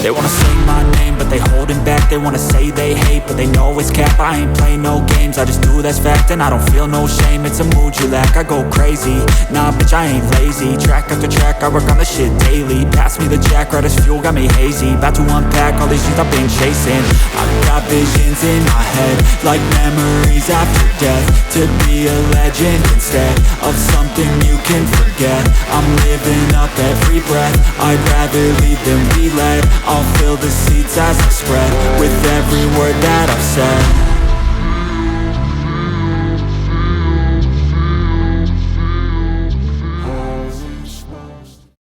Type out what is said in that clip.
They wanna say my name, but they holding back. They wanna say they hate, but they know it's cap. I ain't play no games, I just do that's fact. And I don't feel no shame, it's a mood you lack. I go crazy, nah bitch I ain't lazy. Track after track, I work on this shit daily. Pass me the jack, right as fuel, got me hazy. About to unpack all these things I've been chasing. I've got visions in my head, like memories after death. To be a legend instead of something you can forget. I'm living up every breath, I'd rather lead than be led. I'll fill the seats as I spread with every word that I've said.